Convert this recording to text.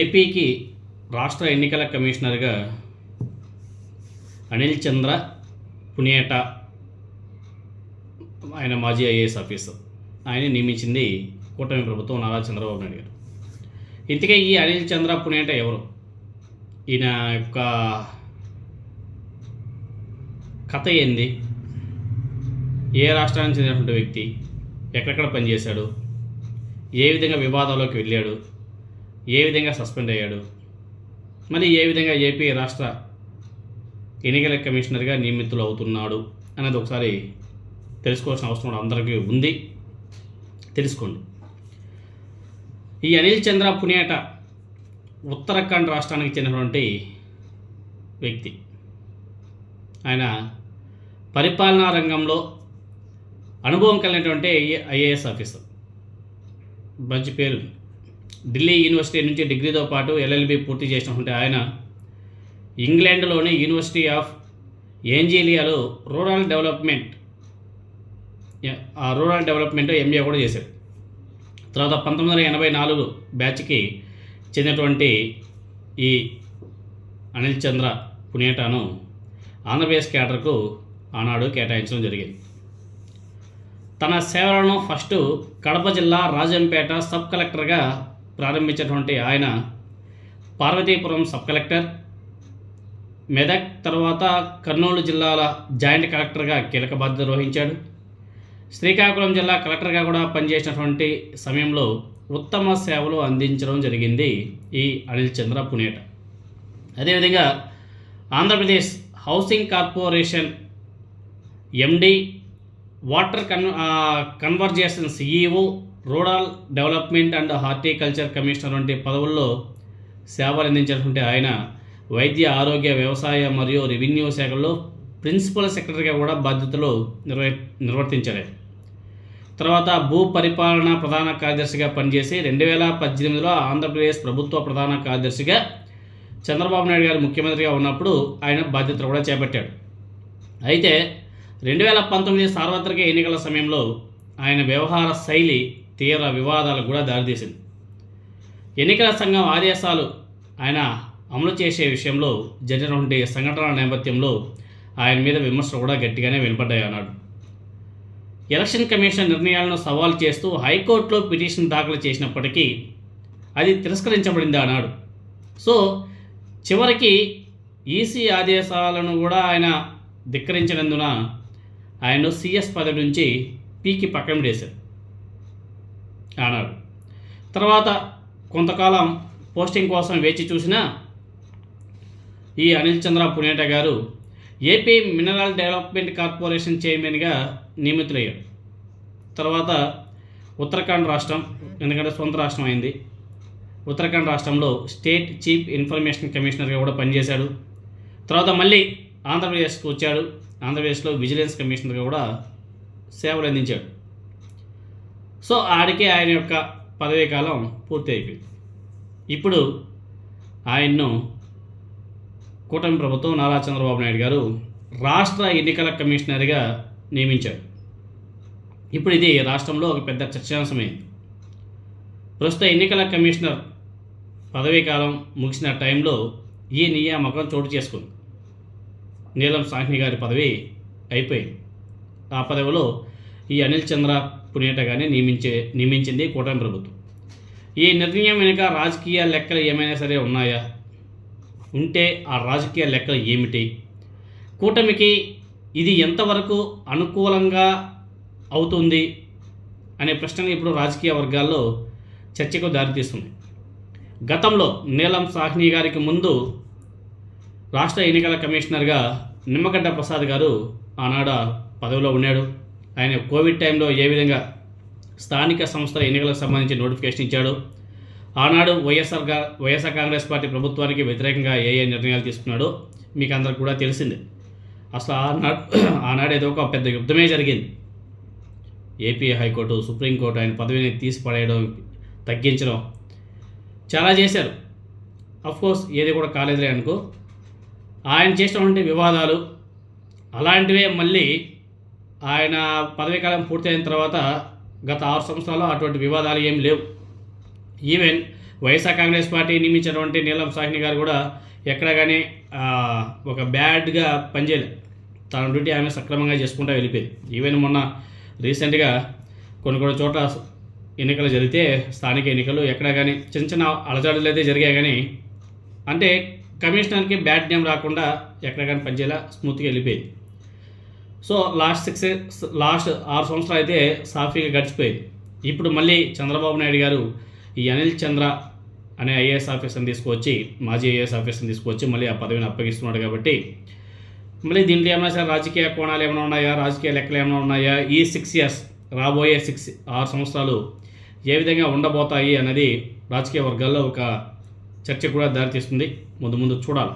ఏపీకి రాష్ట్ర ఎన్నికల కమిషనర్గా అనిల్ చంద్ర పునియట, ఆయన మాజీ ఐఏఎస్ ఆఫీసర్, ఆయన నియమించింది కూటమి ప్రభుత్వం నారా చంద్రబాబు నాయుడు గారు. ఇంతకే ఈ అనిల్ చంద్ర పునియట ఎవరు? ఈయన యొక్క కథ ఏంది? ఏ రాష్ట్రానికి చెందినటువంటి వ్యక్తి? ఎక్కడెక్కడ పనిచేశాడు? ఏ విధంగా వివాదాల్లోకి వెళ్ళాడు? ఏ విధంగా సస్పెండ్ అయ్యాడు? మరి ఏ విధంగా ఏపీ రాష్ట్ర ఎన్నికల కమిషనర్గా నియమితులు అవుతున్నాడు అనేది ఒకసారి తెలుసుకోవాల్సిన అవసరం అందరికీ ఉంది. తెలుసుకోండి. ఈ అనిల్ చంద్ర పునియట ఉత్తరాఖండ్ రాష్ట్రానికి చెందినటువంటి వ్యక్తి. ఆయన పరిపాలనా రంగంలో అనుభవం కలిగినటువంటి ఐఏఎస్ ఆఫీసర్. మంచి పేరు. ఢిల్లీ యూనివర్సిటీ నుంచి డిగ్రీతో పాటు ఎల్ఎల్బి పూర్తి చేసినటువంటి ఆయన ఇంగ్లాండ్లోని యూనివర్సిటీ ఆఫ్ ఏంజీలియాలో రూరల్ డెవలప్మెంట్ ఎంబీఏ కూడా చేశారు. తర్వాత 1984 బ్యాచ్కి చెందినటువంటి ఈ అనిల్ చంద్ర పునియటను ఆంధ్రప్రదేశ్ క్యాడర్కు ఆనాడు కేటాయించడం జరిగింది. తన సేవలను ఫస్ట్ కడప జిల్లా రాజంపేట సబ్ కలెక్టర్గా ప్రారంభించినటువంటి ఆయన పార్వతీపురం సబ్ కలెక్టర్, మెదక్, తర్వాత కర్నూలు జిల్లాల జాయింట్ కలెక్టర్గా కీలక బాధ్యత వహించాడు. శ్రీకాకుళం జిల్లా కలెక్టర్గా కూడా పనిచేసినటువంటి సమయంలో ఉత్తమ సేవలు అందించడం జరిగింది ఈ అనిల్ చంద్ర పునియట. అదేవిధంగా Andhra Pradesh housing corporation MD, water conversation CEO, rural development and horticulture commissioner వంటి పదవుల్లో సేవలు అందించినటువంటి ఆయన వైద్య, ఆరోగ్య, వ్యవసాయ మరియు రెవెన్యూ శాఖల్లో ప్రిన్సిపల్ సెక్రటరీగా కూడా బాధ్యతలు నిర్వర్తించారు. తర్వాత భూ పరిపాలన ప్రధాన కార్యదర్శిగా పనిచేసి 2018లో ఆంధ్రప్రదేశ్ ప్రభుత్వ ప్రధాన కార్యదర్శిగా చంద్రబాబు నాయుడు గారు ముఖ్యమంత్రిగా ఉన్నప్పుడు ఆయన బాధ్యతలు కూడా చేపట్టాడు. అయితే 2019 సార్వత్రిక ఎన్నికల సమయంలో ఆయన వ్యవహార శైలి తీవ్ర వివాదాలకు కూడా దారితీసింది. ఎన్నికల సంఘం ఆదేశాలు ఆయన అమలు చేసే విషయంలో జరిగినటువంటి సంఘటనల నేపథ్యంలో ఆయన మీద విమర్శలు కూడా గట్టిగానే వినపడ్డాయి అన్నాడు. ఎలక్షన్ కమిషన్ నిర్ణయాలను సవాల్ చేస్తూ హైకోర్టులో పిటిషన్ దాఖలు చేసినప్పటికీ అది తిరస్కరించబడింది అన్నాడు. సో చివరికి ఈసీ ఆదేశాలను కూడా ఆయన ధిక్కరించినందున ఆయన సిఎస్ పదవి నుంచి పీకి పక్కన వేశారు అన్నాడు. తర్వాత కొంతకాలం పోస్టింగ్ కోసం వేచి చూసిన ఈ అనిల్ చంద్ర పునియట గారు ఏపీ మినరల్ డెవలప్మెంట్ కార్పొరేషన్ చైర్మన్గా నియమితులయ్యాడు. తర్వాత ఉత్తరాఖండ్ రాష్ట్రం, ఎందుకంటే సొంత రాష్ట్రం అయింది, ఉత్తరాఖండ్ రాష్ట్రంలో స్టేట్ చీఫ్ ఇన్ఫర్మేషన్ కమిషనర్గా కూడా పనిచేశాడు. తర్వాత మళ్ళీ ఆంధ్రప్రదేశ్కి వచ్చాడు. ఆంధ్రప్రదేశ్లో విజిలెన్స్ కమిషనర్గా కూడా సేవలు అందించాడు. సో ఆడికే ఆయన యొక్క పదవీ కాలం పూర్తి అయిపోయింది. ఇప్పుడు ఆయన్ను కూటమి ప్రభుత్వం నారా చంద్రబాబు నాయుడు గారు రాష్ట్ర ఎన్నికల కమిషనర్గా నియమించారు. ఇప్పుడు ఇది రాష్ట్రంలో ఒక పెద్ద చర్చాంశమైంది. ప్రస్తుత ఎన్నికల కమిషనర్ పదవీ కాలం ముగిసిన టైంలో ఈ నియామకం చోటు చేసుకుంది. నీలం సాహ్ని గారి పదవి అయిపోయింది. ఆ పదవిలో ఈ అనిల్ చంద్ర పునియట గారిని నియమించింది కూటమి ప్రభుత్వం. ఈ నిర్ణయం వెనుక రాజకీయ లెక్కలు ఏమైనా సరే ఉన్నాయా? ఉంటే ఆ రాజకీయ లెక్కలు ఏమిటి? కూటమికి ఇది ఎంతవరకు అనుకూలంగా అవుతుంది అనే ప్రశ్నలు ఇప్పుడు రాజకీయ వర్గాల్లో చర్చకు దారితీస్తుంది. గతంలో నీలం సాహ్ని గారికి ముందు రాష్ట్ర ఎన్నికల కమిషనర్గా నిమ్మగడ్డ ప్రసాద్ గారు ఆనాడు పదవిలో ఉన్నాడు. ఆయన కోవిడ్ టైంలో ఏ విధంగా స్థానిక సంస్థల ఎన్నికలకు సంబంధించి నోటిఫికేషన్ ఇచ్చాడు, ఆనాడు వైఎస్ఆర్ కాంగ్రెస్ పార్టీ ప్రభుత్వానికి వ్యతిరేకంగా ఏ నిర్ణయాలు తీసుకున్నాడో మీకు అందరికి కూడా తెలిసిందే. అసలు ఆనాడు ఏదో ఒక పెద్ద యుద్ధమే జరిగింది. ఏపీ హైకోర్టు, సుప్రీంకోర్టు ఆయన పదవిని తీసిపడేయడం, తగ్గించడం చాలా చేశారు. అఫ్కోర్స్ ఏది కూడా కాలేదులే అనుకో. ఆయన చేసినటువంటి వివాదాలు అలాంటివే మళ్ళీ ఆయన పదవీకాలం పూర్తయిన తర్వాత గత 6 సంవత్సరాల్లో అటువంటి వివాదాలు ఏం లేవు. ఈవెన్ వైఎస్ఆర్ కాంగ్రెస్ పార్టీ నియమించినటువంటి నీలం సాహ్ని గారు కూడా ఎక్కడ కానీ ఒక బ్యాడ్గా పనిచేయలేదు. తన డ్యూటీ ఆమె సక్రమంగా చేసుకుంటూ వెళ్ళిపోయింది. ఈవెన్ మొన్న రీసెంట్గా కొన్ని చోట్ల ఎన్నికలు జరిగితే స్థానిక ఎన్నికలు ఎక్కడ కానీ చిన్న చిన్న అలజడులు అయితే జరిగాయి, కానీ అంటే కమిషనర్కి బ్యాడ్ నేమ్ రాకుండా ఎక్కడ కానీ పనిచేయాల స్మూత్గా వెళ్ళిపోయింది. సో లాస్ట్ 6 సంవత్సరాలు అయితే సాఫీగా గడిచిపోయింది. ఇప్పుడు మళ్ళీ చంద్రబాబు నాయుడు గారు ఈ అనిల్ చంద్ర అనే ఐఏఎస్ ఆఫీసర్ని తీసుకువచ్చి, మాజీ ఐఏఎస్ ఆఫీసర్ని తీసుకువచ్చి మళ్ళీ ఆ పదవిని అప్పగిస్తున్నాడు. కాబట్టి మళ్ళీ దీంట్లో ఏమైనా సరే రాజకీయ కోణాలు ఏమైనా ఉన్నాయా, రాజకీయ లెక్కలు ఏమైనా ఉన్నాయా, ఈ 6 years రాబోయే 6 సంవత్సరాలు ఏ విధంగా ఉండబోతాయి అన్నది రాజకీయ వర్గాల్లో ఒక చర్చ కూడా దారితీస్తుంది. ముందు చూడాలి.